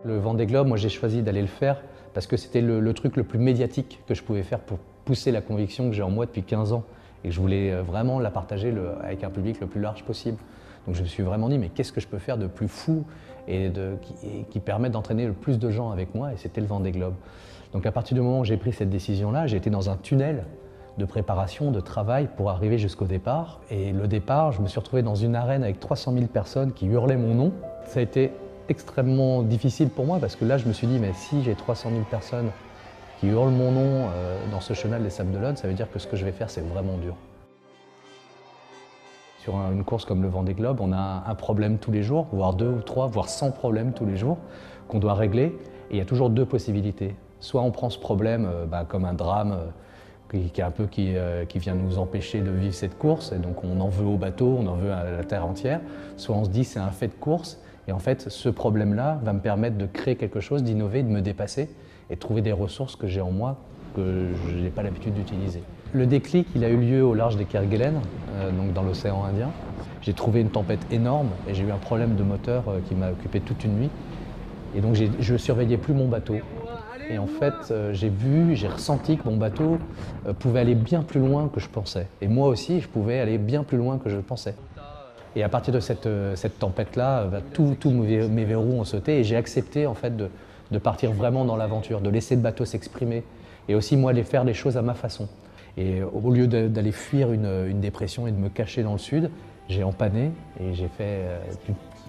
Le Vendée Globe, moi j'ai choisi d'aller le faire parce que c'était le truc le plus médiatique que je pouvais faire pour pousser la conviction que j'ai en moi depuis 15 ans et que je voulais vraiment la partager avec un public le plus large possible. Donc je me suis vraiment dit, mais qu'est-ce que je peux faire de plus fou et qui permette d'entraîner le plus de gens avec moi, et c'était le Vendée Globe. Donc à partir du moment où j'ai pris cette décision-là, j'ai été dans un tunnel de préparation, de travail pour arriver jusqu'au départ. Et le départ, je me suis retrouvé dans une arène avec 300 000 personnes qui hurlaient mon nom. Ça a été extrêmement difficile pour moi parce que là, je me suis dit, mais si j'ai 300 000 personnes qui hurlent mon nom dans ce chenal des Sables d'Olonne, ça veut dire que ce que je vais faire, c'est vraiment dur. Sur une course comme le Vendée Globe, on a un problème tous les jours, voire 2 ou 3, voire 100 problèmes tous les jours qu'on doit régler. Et il y a toujours 2 possibilités. Soit on prend ce problème comme un drame qui vient nous empêcher de vivre cette course, et donc on en veut au bateau, on en veut à la terre entière. Soit on se dit c'est un fait de course, et en fait ce problème-là va me permettre de créer quelque chose, d'innover, de me dépasser et de trouver des ressources que j'ai en moi que je n'ai pas l'habitude d'utiliser. Le déclic, il a eu lieu au large des Kerguelen, donc dans l'océan Indien. J'ai trouvé une tempête énorme et j'ai eu un problème de moteur qui m'a occupé toute une nuit. Et donc je ne surveillais plus mon bateau. Et en fait, j'ai ressenti que mon bateau pouvait aller bien plus loin que je pensais. Et moi aussi, je pouvais aller bien plus loin que je pensais. Et à partir de cette tempête-là, tous mes verrous ont sauté et j'ai accepté en fait de partir vraiment dans l'aventure, de laisser le bateau s'exprimer et aussi moi de faire les choses à ma façon. Et au lieu d'aller fuir une dépression et de me cacher dans le sud, j'ai empanné et j'ai fait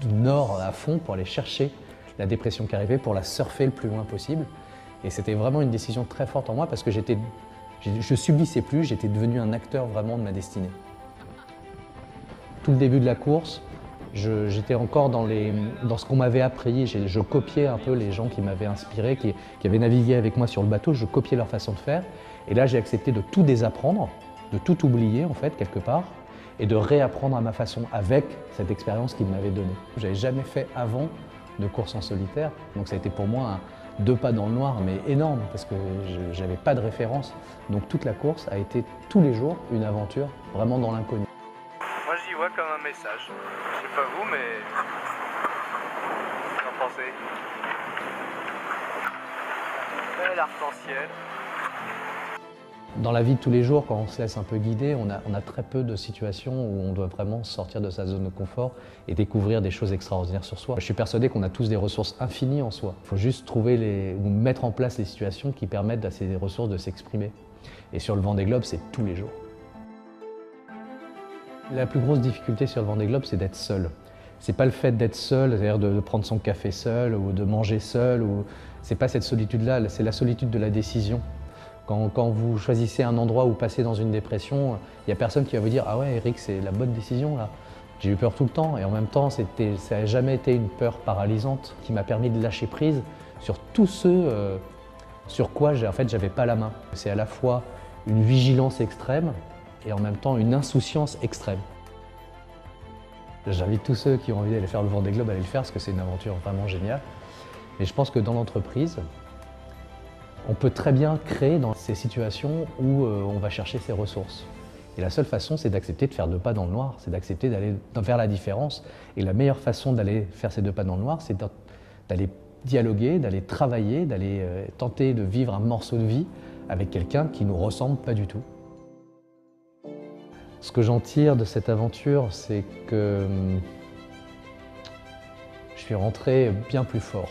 du nord à fond pour aller chercher la dépression qui arrivait, pour la surfer le plus loin possible. Et c'était vraiment une décision très forte en moi parce que je subissais plus, j'étais devenu un acteur vraiment de ma destinée. Tout le début de la course, j'étais encore dans ce qu'on m'avait appris, je copiais un peu les gens qui m'avaient inspiré, qui avaient navigué avec moi sur le bateau, je copiais leur façon de faire. Et là, j'ai accepté de tout désapprendre, de tout oublier en fait, quelque part, et de réapprendre à ma façon avec cette expérience qu'ils m'avaient donnée. Je n'avais jamais fait avant de course en solitaire, donc ça a été pour moi 2 pas dans le noir, mais énorme, parce que je n'avais pas de référence. Donc toute la course a été tous les jours une aventure, vraiment dans l'inconnu. Moi j'y vois comme un message. Je sais pas vous, mais qu'en pensez? Bel arc-en-ciel. Dans la vie de tous les jours, quand on se laisse un peu guider, on a très peu de situations où on doit vraiment sortir de sa zone de confort et découvrir des choses extraordinaires sur soi. Je suis persuadé qu'on a tous des ressources infinies en soi. Il faut juste trouver ou mettre en place les situations qui permettent à ces ressources de s'exprimer. Et sur le Vendée Globe, c'est tous les jours. La plus grosse difficulté sur le Vendée Globe, c'est d'être seul. C'est pas le fait d'être seul, c'est-à-dire de prendre son café seul ou de manger seul. C'est pas cette solitude-là, c'est la solitude de la décision. Quand vous choisissez un endroit où passer dans une dépression, il n'y a personne qui va vous dire « Ah ouais, Eric, c'est la bonne décision là ». J'ai eu peur tout le temps et en même temps, ça n'a jamais été une peur paralysante qui m'a permis de lâcher prise sur tous ceux sur quoi en fait, j'avais pas la main. C'est à la fois une vigilance extrême et en même temps une insouciance extrême. J'invite tous ceux qui ont envie d'aller faire le Vendée Globe à aller le faire parce que c'est une aventure vraiment géniale. Mais je pense que dans l'entreprise, on peut très bien créer dans ces situations où on va chercher ses ressources. Et la seule façon, c'est d'accepter de faire 2 pas dans le noir, c'est d'accepter d'aller faire la différence. Et la meilleure façon d'aller faire ces 2 pas dans le noir, c'est d'aller dialoguer, d'aller travailler, d'aller tenter de vivre un morceau de vie avec quelqu'un qui ne nous ressemble pas du tout. Ce que j'en tire de cette aventure, c'est que je suis rentré bien plus fort,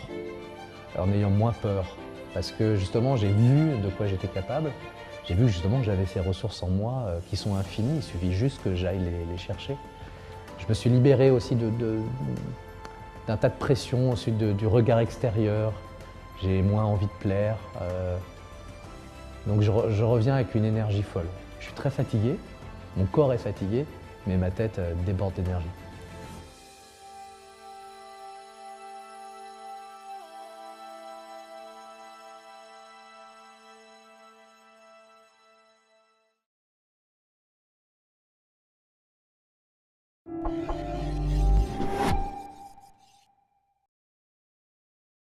en ayant moins peur. Parce que justement, j'ai vu de quoi j'étais capable. J'ai vu justement que j'avais ces ressources en moi qui sont infinies. Il suffit juste que j'aille les chercher. Je me suis libéré aussi d'un tas de pression, ensuite du regard extérieur. J'ai moins envie de plaire. Donc je reviens avec une énergie folle. Je suis très fatigué, mon corps est fatigué, mais ma tête déborde d'énergie.